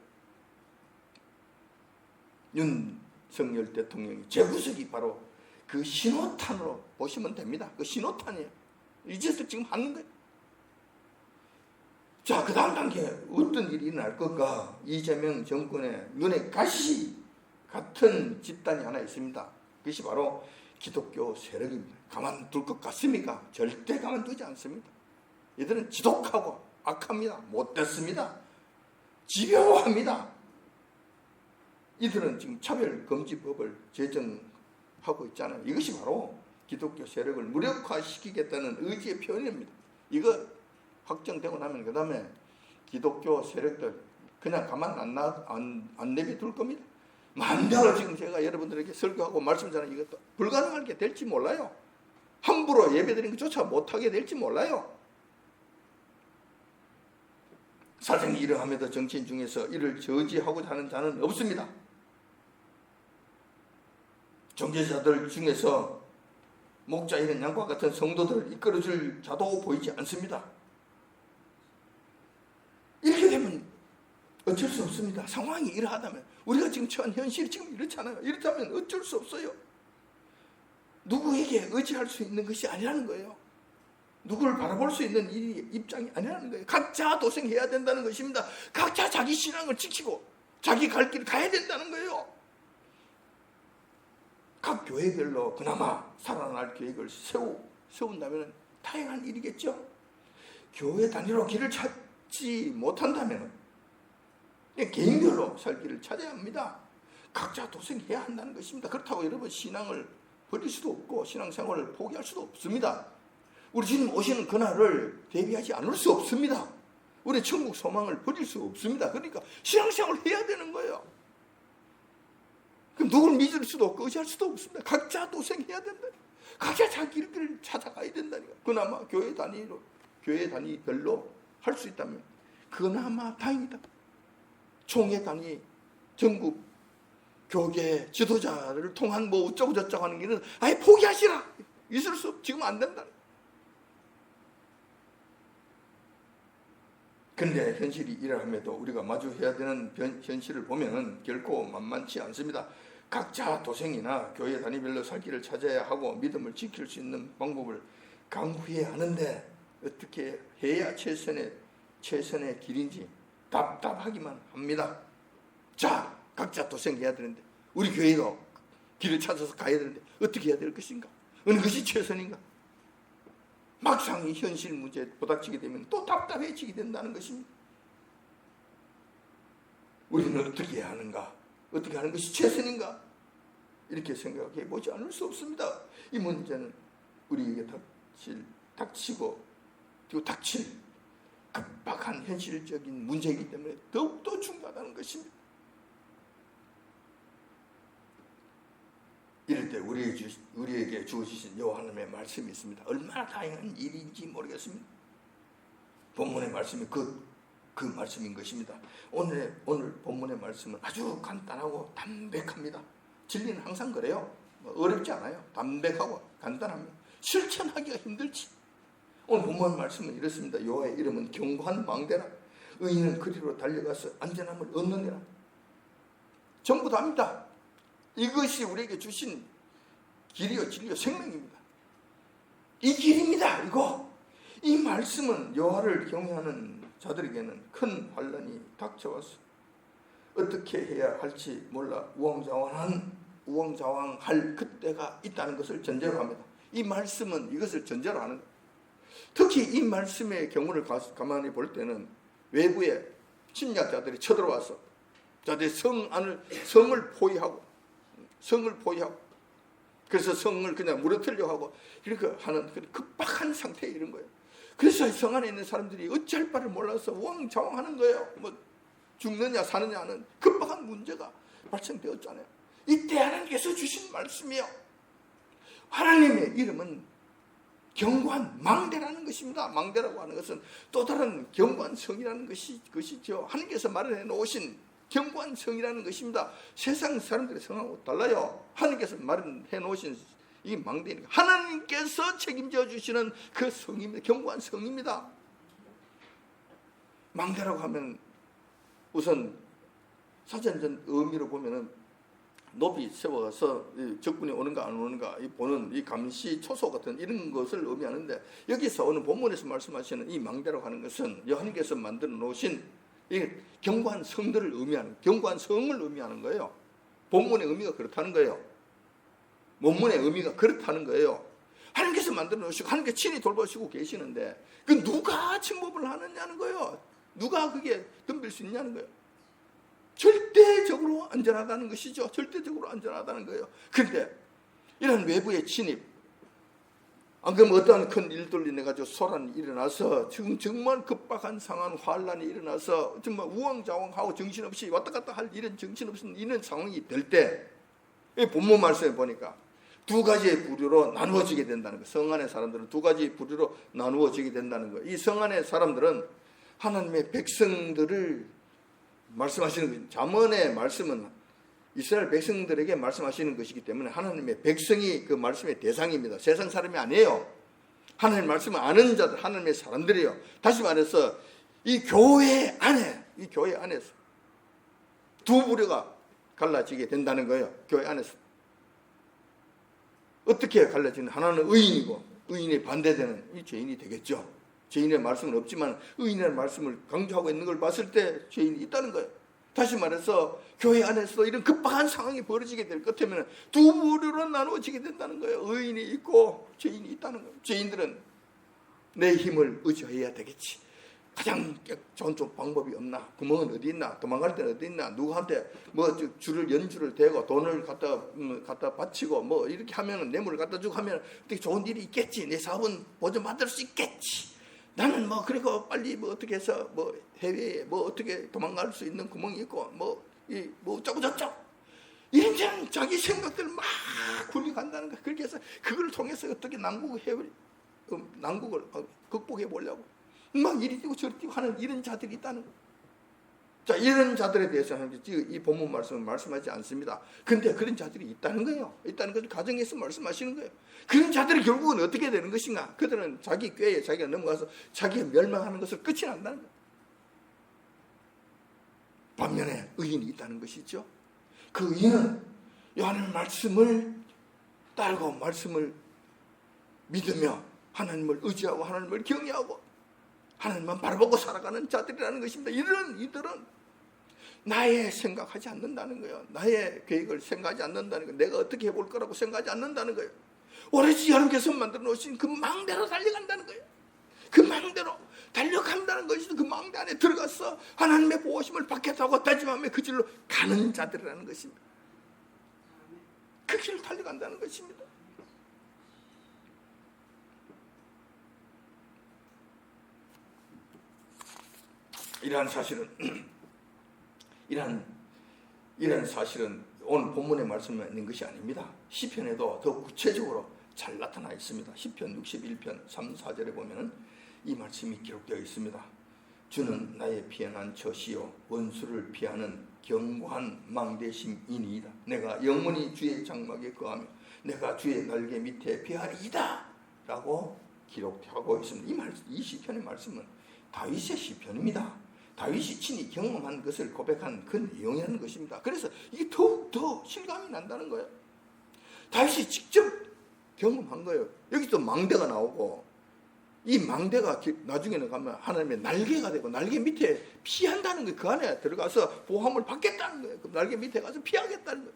윤석열 대통령이 재구석이 바로 그 신호탄으로 보시면 됩니다. 그 신호탄이에요. 이 짓을 지금 하는 거예요. 자, 그 다음 단계 어떤 일이 일어날 것까? 이재명 정권의 눈에 가시 같은 집단이 하나 있습니다. 그것이 바로 기독교 세력입니다. 가만둘 것 같습니까? 절대 가만두지 않습니다. 이들은 지독하고 악합니다. 못됐습니다. 집요합니다. 이들은 지금 차별금지법을 제정하고 있잖아요. 이것이 바로 기독교 세력을 무력화시키겠다는 의지의 표현입니다. 이거 확정되고 나면 그 다음에 기독교 세력들 그냥 가만 안 내비둘 겁니다. 마음대로 지금 제가 여러분들에게 설교하고 말씀드리는 이것도 불가능하게 될지 몰라요. 함부로 예배드리는 것조차 못하게 될지 몰라요. 사정이 이러함에도 정치인 중에서 이를 저지하고자 하는 자는 없습니다. 종교자들 중에서 목자 이런 양과 같은 성도들을 이끌어줄 자도 보이지 않습니다. 이렇게 되면 어쩔 수 없습니다. 상황이 이러하다면 우리가 지금 처한 현실이 지금 이렇잖아요. 이렇다면 어쩔 수 없어요. 누구에게 의지할 수 있는 것이 아니라는 거예요. 누구를 바라볼 수 있는 입장이 아니라는 거예요. 각자 도생해야 된다는 것입니다. 각자 자기 신앙을 지키고 자기 갈 길을 가야 된다는 거예요. 각 교회별로 그나마 살아날 계획을 세운다면 다양한 일이겠죠. 교회 단위로 길을 찾지 못한다면 개인별로 살 길을 찾아야 합니다. 각자 도생해야 한다는 것입니다. 그렇다고 여러분 신앙을 버릴 수도 없고 신앙생활을 포기할 수도 없습니다. 우리 주님 오시는 그날을 대비하지 않을 수 없습니다. 우리 천국 소망을 버릴 수 없습니다. 그러니까 신앙생활을 해야 되는 거예요. 그럼 누굴 믿을 수도 없고 의지할 수도 없습니다. 각자 도생해야 된다. 각자 자기 길을 찾아가야 된다니까. 그나마 교회 단위별로 할 수 있다면 그나마 다행이다. 총회 단위 전국 교계 지도자를 통한 뭐 어쩌고 저쩌고 하는 길은 아예 포기하시라. 있을 수 없. 지금 안 된다. 그런데 현실이 이러함에도 우리가 마주해야 되는 현실을 보면 결코 만만치 않습니다. 각자 도생이나 교회 단위별로 살 길을 찾아야 하고 믿음을 지킬 수 있는 방법을 강구해야 하는데 어떻게 해야 최선의 길인지 답답하기만 합니다. 자, 각자 도생해야 되는데 우리 교회도 길을 찾아서 가야 되는데 어떻게 해야 될 것인가? 어느 것이 최선인가? 막상 이 현실 문제에 부닥치게 되면 또 답답해지게 된다는 것입니다. 우리는 어떻게 해야 하는가? 어떻게 하는 것이 최선인가? 이렇게 생각해 보지 않을 수 없습니다. 이 문제는 우리에게 닥치고 또 닥칠 급박한 현실적인 문제이기 때문에 더욱더 중요하다는 것입니다. 이럴 때 우리에게 주어지신 여호와 하나님의 말씀이 있습니다. 얼마나 다양한 일인지 모르겠습니다. 본문의 말씀이 그 말씀인 것입니다. 오늘 본문의 말씀은 아주 간단하고 담백합니다. 진리는 항상 그래요. 어렵지 않아요. 담백하고 간단합니다. 실천하기가 힘들지. 오늘 본문 말씀은 이렇습니다. 여호와의 이름은 견고한 망대라. 의인은 그리로 달려가서 안전함을 얻느니라. 전부 다입니다. 이것이 우리에게 주신 길이요 진리요 생명입니다. 이 길입니다. 이거. 이 말씀은 여호와를 경외하는 자들에게는 큰 환난이 닥쳐와서 어떻게 해야 할지 몰라 우왕좌왕할 그때가 있다는 것을 전제로 합니다. 이 말씀은 이것을 전제로 하는 거예요. 특히 이 말씀의 경우를 가만히 볼 때는 외부에 침략자들이 쳐들어와서 자들의 성을 포위하고 그래서 성을 그냥 무너뜨리려고 하고 이렇게 하는 급박한 상태에 이런 거예요. 그래서 성 안에 있는 사람들이 어찌할 바를 몰라서 우왕좌왕하는 거예요. 뭐 죽느냐 사느냐 하는 급박한 문제가 발생되었잖아요. 이때 하나님께서 주신 말씀이요, 하나님의 이름은 견고한 망대라는 것입니다. 망대라고 하는 것은 또 다른 견고한 성이라는 것이죠. 하나님께서 말해 놓으신 견고한 성이라는 것입니다. 세상 사람들의 성하고 달라요. 하나님께서 말해 놓으신 이 망대니까 하나님께서 책임져 주시는 그 성입니다. 견고한 성입니다. 망대라고 하면 우선 사전적 의미로 보면은 높이 세워서 적군이 오는가 안 오는가 보는 이 감시 초소 같은 이런 것을 의미하는데, 여기서 오늘 본문에서 말씀하시는 이 망대라고 하는 것은 하나님께서 만들어 놓으신 이 견고한 성들을 의미하는, 견고한 성을 의미하는 거예요. 본문의 의미가 그렇다는 거예요. 본문의 의미가 그렇다는 거예요. 하나님께서 만들어 놓으시고 하나님께서 친히 돌보시고 계시는데 그 누가 침범을 하느냐는 거예요. 누가 그게 덤빌 수 있냐는 거예요. 절대적으로 안전하다는 것이죠. 절대적으로 안전하다는 거예요. 그런데 이런 외부의 침입, 안 그러면 어떠한 큰 일들로 인해 가지고 소란이 일어나서 지금 정말 급박한 상황, 환란이 일어나서 정말 우왕좌왕하고 정신없이 왔다 갔다 할 이런 정신없는 이런 상황이 될 때, 이 본문 말씀에 보니까 두 가지의 부류로 나누어지게 된다는 거예요. 성 안의 사람들은 두 가지 부류로 나누어지게 된다는 거예요. 이 성 안의 사람들은 하나님의 백성들을 말씀하시는 거예요. 잠언의 말씀은 이스라엘 백성들에게 말씀하시는 것이기 때문에 하나님의 백성이 그 말씀의 대상입니다. 세상 사람이 아니에요. 하나님의 말씀을 아는 자들, 하나님의 사람들이에요. 다시 말해서 이 교회 안에, 이 교회 안에서 두 부류가 갈라지게 된다는 거예요. 교회 안에서. 어떻게 갈라지는? 하나는 의인이고 의인이 반대되는 이 죄인이 되겠죠. 죄인의 말씀은 없지만 의인의 말씀을 강조하고 있는 걸 봤을 때 죄인이 있다는 거예요. 다시 말해서 교회 안에서 이런 급박한 상황이 벌어지게 될 것 같으면 두 부류로 나누어지게 된다는 거예요. 의인이 있고 죄인이 있다는 거예요. 죄인들은 내 힘을 의지해야 되겠지. 가장 좋은 방법이 없나? 구멍은 어디 있나? 도망갈 데는 어디 있나? 누구한테 뭐 연줄을 대고 돈을 갖다 바치고 뭐 이렇게 하면은 뇌물을 갖다 주고 하면 어떻게 좋은 일이 있겠지. 내 사업은 보전받을 수 있겠지. 나는 뭐 그리고 빨리 뭐 어떻게 해서 뭐 해외에 뭐 어떻게 도망갈 수 있는 구멍이 있고 뭐 어쩌고 저쩌고 이런 자기 생각들 막 굴려간다는 거야. 그렇게 해서 그걸 통해서 어떻게 난국을 극복해 보려고 막 이리 뛰고 저리 뛰고 하는 이런 자들이 있다는 거예요. 자, 이런 자들에 대해서는 이 본문 말씀은 말씀하지 않습니다. 근데 그런 자들이 있다는 거예요. 있다는 것을 가정에서 말씀하시는 거예요. 그런 자들이 결국은 어떻게 되는 것인가? 그들은 자기 꾀에 자기가 넘어가서 자기가 멸망하는 것을 끝이 난다는 거예요. 반면에 의인이 있다는 것이죠. 그 의인은 하나님의 말씀을 따르고 말씀을 믿으며 하나님을 의지하고 하나님을 경외하고 하나님만 바라보고 살아가는 자들이라는 것입니다. 이들은 나의 생각하지 않는다는 거예요. 나의 계획을 생각하지 않는다는 거예요. 내가 어떻게 해볼 거라고 생각하지 않는다는 거예요. 오로지 하나님께서 만들어 놓으신 그 망대로 달려간다는 거예요. 그 망대로 달려간다는 것이 그 망대 안에 들어가서 하나님의 보호심을 받겠다고 다짐하며 그 길로 가는 자들이라는 것입니다. 그 길을 달려간다는 것입니다. 이러한 사실은 오늘 본문의 말씀에 있는 것이 아닙니다. 시편에도 더 구체적으로 잘 나타나 있습니다. 시편 61편 3, 4절에 보면은 이 말씀이 기록되어 있습니다. 주는 나의 피해난 젖이요 원수를 피하는 견고한 망대심이니이다. 내가 영원히 주의 장막에 거하며 내가 주의 날개 밑에 피하리이다 라고 기록하고 있습니다. 이 시편의 말씀은 다윗의 시편입니다. 다윗이 친히 경험한 것을 고백한 그 내용이라는 것입니다. 그래서 이게 더욱 실감이 난다는 거예요. 다윗이 직접 경험한 거예요. 여기서 망대가 나오고 이 망대가 나중에는 가면 하나님의 날개가 되고 날개 밑에 피한다는 거예요. 그 안에 들어가서 보호함을 받겠다는 거예요. 그 날개 밑에 가서 피하겠다는 거예요.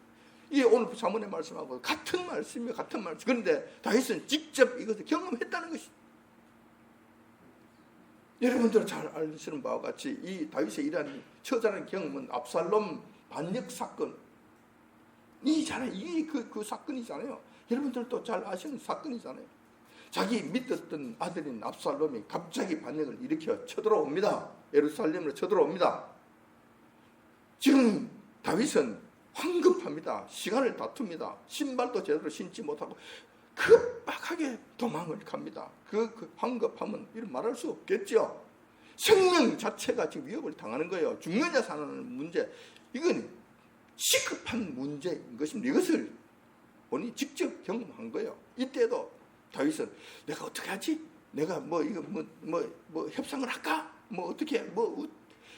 이게 오늘 자문의 말씀하고 같은 말씀이에요. 같은 말씀. 그런데 다윗은 직접 이것을 경험했다는 것입니다. 여러분들 잘 아시는 바와 같이 이 다윗의 이러한 처절한 경험은 압살롬 반역 사건 이잖아요. 이게 그 사건이잖아요. 여러분들도 잘 아시는 사건이잖아요. 자기 믿었던 아들인 압살롬이 갑자기 반역을 일으켜 쳐들어옵니다. 예루살렘으로 쳐들어옵니다. 지금 다윗은 황급합니다. 시간을 다툽니다. 신발도 제대로 신지 못하고 급박하게 도망을 갑니다. 그 황급함은 이런 말할 수 없겠죠. 생명 자체가 지금 위협을 당하는 거예요. 죽느냐 사느냐는 문제, 이건 시급한 문제인 것입니다. 이것을 본인이 직접 경험한 거예요. 이때도 다윗은 내가 어떻게 하지? 내가 협상을 할까? 어떻게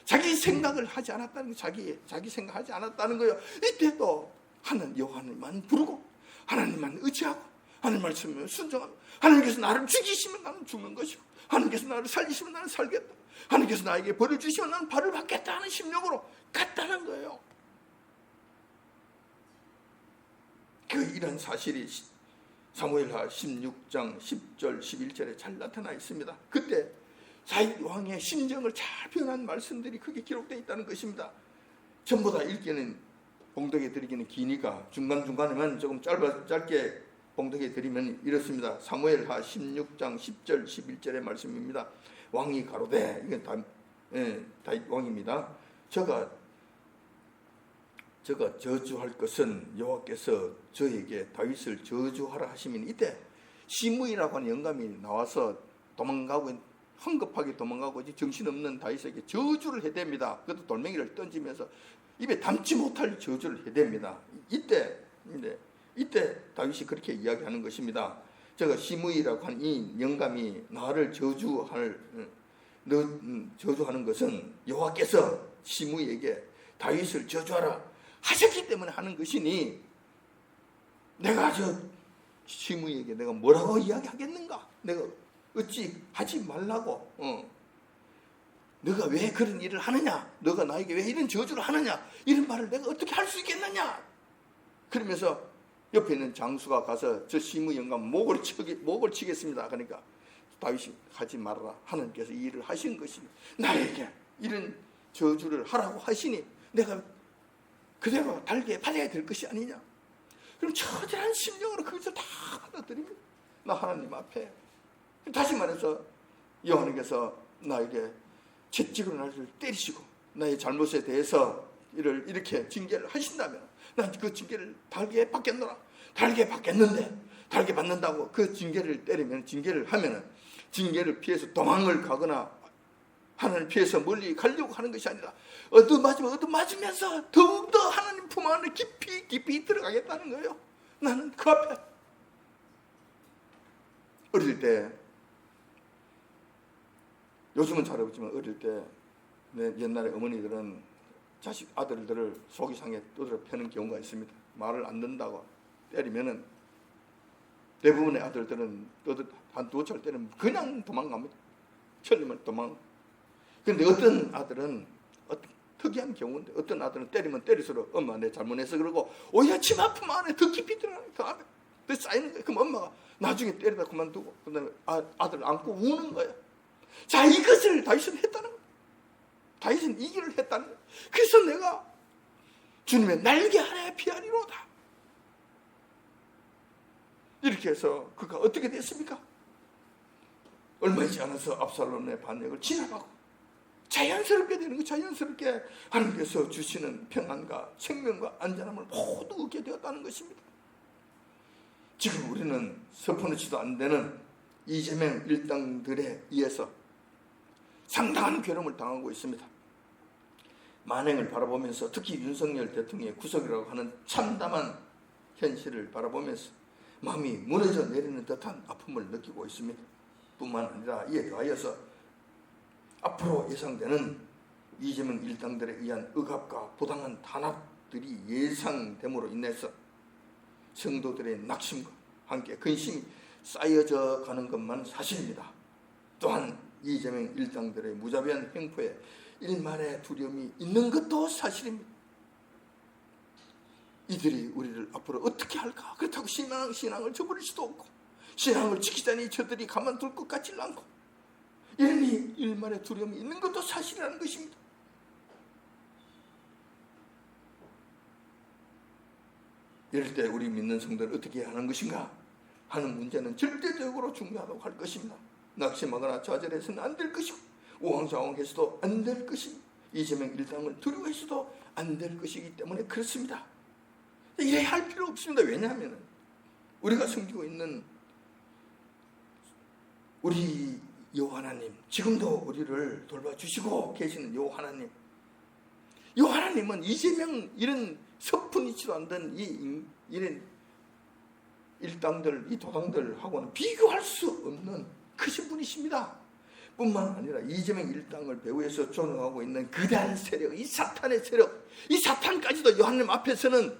자기 생각을 하지 않았다는 거예요. 자기 생각하지 않았다는 거예요. 이때도 여호와만 부르고 하나님만 의지하고 하나님 말씀을 순종하고, 하나님께서 나를 죽이시면 나는 죽는 것이고 하나님께서 나를 살리시면 나는 살겠다, 하나님께서 나에게 벌을 주시면 나는 벌을 받겠다 하는 심령으로 갔다는 거예요. 이런 사실이 사무엘하 16장 10절 11절에 잘 나타나 있습니다. 그때 다윗 왕의 심정을 잘 표현한 말씀들이 크게 기록되어 있다는 것입니다. 전부 다 읽기는 봉독해 드리기는 기니까 중간중간에만 조금 짧게 봉독해 드리면 이렇습니다. 사무엘하 16장 10절 11절의 말씀입니다. 왕이 가로되, 이건 다윗 왕입니다. 저가 저주할 것은 여호와께서 저에게 다윗을 저주하라 하시면, 이때 시므이라고 하는 영감이 나와서 도망가고 황급하게 도망가고 정신없는 다윗에게 저주를 해댑니다. 그것도 돌멩이를 던지면서 입에 담지 못할 저주를 해댑니다. 이때 다윗이 그렇게 이야기하는 것입니다. 제가 시므이라고 하는 이 영감이 나를 저주하는 것은 여호와께서 시므이에게 다윗을 저주하라 하셨기 때문에 하는 것이니, 내가 시므이에게 내가 뭐라고 이야기하겠는가? 내가 어찌 하지 말라고, 너가 왜 그런 일을 하느냐, 너가 나에게 왜 이런 저주를 하느냐, 이런 말을 내가 어떻게 할 수 있겠느냐. 그러면서 옆에 있는 장수가 가서 저 시므이 영감 목을 치겠습니다. 그러니까 다윗이 하지 말아라, 하나님께서 이 일을 하신 것이니 나에게 이런 저주를 하라고 하시니 내가 그대로 달게 받아야 될 것이 아니냐. 그럼 처절한 심령으로 그것을 다 받아들입니다. 나 하나님 앞에. 다시 말해서 여호와께서 나에게 채찍으로 나를 때리시고 나의 잘못에 대해서 이렇게 징계를 하신다면 난 그 징계를 달게 받겠노라. 달게 받겠는데, 달게 받는다고 그 징계를 때리면, 징계를 하면은 징계를 피해서 도망을 가거나 하나님 피해서 멀리 가려고 하는 것이 아니라 얻어맞으면서 더욱더 하나님 품 안에 깊이 들어가겠다는 거예요. 나는 그 앞에 어릴 때, 요즘은 잘 없지만 어릴 때 옛날에 어머니들은 아들들을 속이상에 두드려 패는 경우가 있습니다. 말을 안 듣는다고 때리면은 대부분의 아들들은 한 두 차례 때리면 그냥 도망갑니다. 철리면 도망. 그런데 어떤 아들은 특이한 경우인데, 어떤 아들은 때리면 때릴수록 엄마 내 잘못해서 그러고 오히려 침 아픔 안에 더 깊이 들어가는, 더 쌓이는 거예요. 그럼 엄마가 나중에 때리다 그만두고 그다음에 아들을 안고 우는 거예요. 자, 이것을 다윗은 했다는 거예요. 다윗은 이 길을 했다는 거예요. 그래서 내가 주님의 날개 아래 피하리로다. 이렇게 해서 그가 어떻게 됐습니까? 얼마 있지 않아서 압살롬의 반역을 진압하고 자연스럽게 되는 거, 자연스럽게 하나님께서 주시는 평안과 생명과 안전함을 모두 얻게 되었다는 것입니다. 지금 우리는 서포놓지도 안 되는 이재명 일당들에 의해서 상당한 괴로움을 당하고 있습니다. 만행을 바라보면서, 특히 윤석열 대통령의 구속이라고 하는 참담한 현실을 바라보면서 마음이 무너져 내리는 듯한 아픔을 느끼고 있습니다. 뿐만 아니라 이에 더하여서 앞으로 예상되는 이재명 일당들에 의한 억압과 부당한 탄압들이 예상됨으로 인해서 성도들의 낙심과 함께 근심이 쌓여져 가는 것만 사실입니다. 또한 이재명 일당들의 무자비한 횡포에 일말의 두려움이 있는 것도 사실입니다. 이들이 우리를 앞으로 어떻게 할까? 그렇다고 신앙을 저버릴 수도 없고, 신앙을 지키자니 저들이 가만둘 것 같지는 않고, 이러니 일말의 두려움이 있는 것도 사실이라는 것입니다. 이럴 때 우리 믿는 성도는 어떻게 하는 것인가 하는 문제는 절대적으로 중요하다고 할 것입니다. 낙심하거나 좌절해서는 안 될 것이고 우왕좌왕해서도 안 될 것입니다. 이재명 일당을 두려워해서도 안 될 것이기 때문에 그렇습니다. 이래야 할 필요 없습니다. 왜냐하면 우리가 섬기고 있는 우리 여호와 하나님, 지금도 우리를 돌봐주시고 계시는 여호와 하나님, 여호와 하나님은 이재명 이런 서푼이지도 않던 이런 일당들, 이 도당들하고는 비교할 수 없는 크신 분이십니다. 뿐만 아니라 이재명 일당을 배후에서 조종하고 있는 거대한 세력, 이 사탄의 세력, 이 사탄까지도 요한님 앞에서는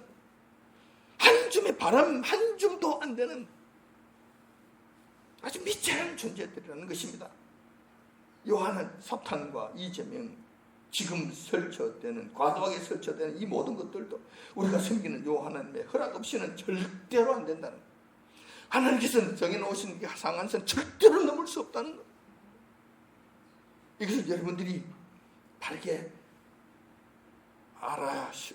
한 줌의 바람 한 줌도 안 되는 아주 미천한 존재들이라는 것입니다. 요한은 사탄과 이재명, 지금 설쳐되는, 과도하게 설쳐되는 이 모든 것들도 우리가 섬기는 요 하나님의 허락 없이는 절대로 안 된다는 것. 하나님께서 정해놓으신 상한선 절대로 넘을 수 없다는 것. 이것을 여러분들이 바르게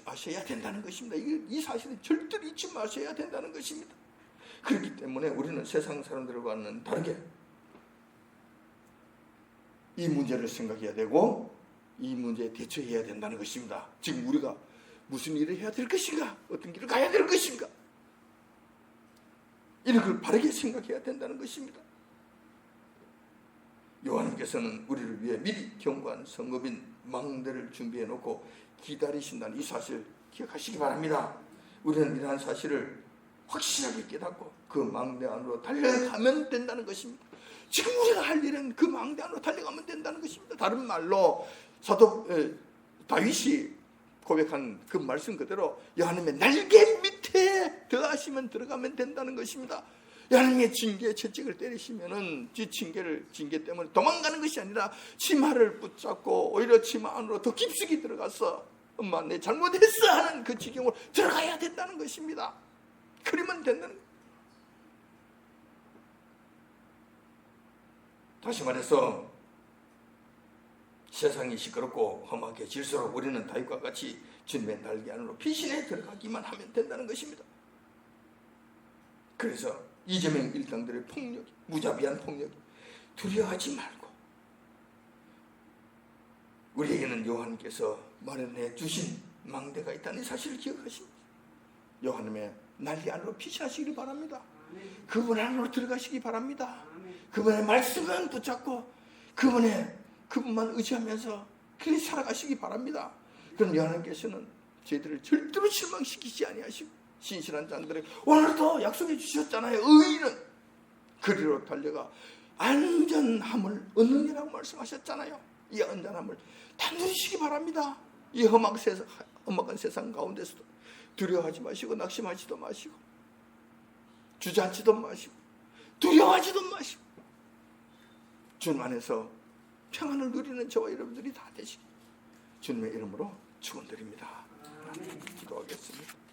아셔야 된다는 것입니다. 이 사실은 절대로 잊지 마셔야 된다는 것입니다. 그렇기 때문에 우리는 세상 사람들과는 다르게 이 문제를 생각해야 되고 이 문제에 대처해야 된다는 것입니다. 지금 우리가 무슨 일을 해야 될 것인가, 어떤 길을 가야 될 것인가, 이런 걸 바르게 생각해야 된다는 것입니다. 요한님께서는 우리를 위해 미리 경고한 성읍인 망대를 준비해 놓고 기다리신다는 이 사실 기억하시기 바랍니다. 우리는 이러한 사실을 확실하게 깨닫고 그 망대 안으로 달려가면 된다는 것입니다. 지금 우리가 할 일은 그 망대 안으로 달려가면 된다는 것입니다. 다른 말로 사도 다윗이 고백한 그 말씀 그대로 여호와님의 날개 밑에 들어가시면 들어가면 된다는 것입니다. 여호와님의 징계의 채찍을 때리시면은 징계 때문에 도망가는 것이 아니라 치마를 붙잡고 오히려 치마 안으로 더 깊숙이 들어가서 엄마 내 잘못했어 하는 그 지경으로 들어가야 된다는 것입니다. 그러면 된다는 것. 다시 말해서 세상이 시끄럽고 험하게 질수록 우리는 다윗과 같이 주님의 날개 안으로 피신해 들어가기만 하면 된다는 것입니다. 그래서 이재명 일당들의 폭력, 무자비한 폭력 두려워하지 말고 우리에게는 요한께서 마련해 주신 망대가 있다는 사실을 기억하십니다. 요한님의 날개 안으로 피신하시기 바랍니다. 그분 안으로 들어가시기 바랍니다. 그분의 말씀만 붙잡고 그분만 의지하면서 그렇게 살아가시기 바랍니다. 그럼 하나님께서는 저희들을 절대로 실망시키지 아니하시고 신실한 자들에게 오늘도 약속해 주셨잖아요. 의인은 그리로 달려가 안전함을 얻느니라고 말씀하셨잖아요. 이 안전함을 다 누리시기 바랍니다. 이 험악한 세상 가운데서도 두려워하지 마시고 낙심하지도 마시고 주저앉지도 마시고 두려워하지도 마시고 주님 안에서 평안을 누리는 저와 여러분들이 다 되시기 주님의 이름으로 축원드립니다. 기도하겠습니다.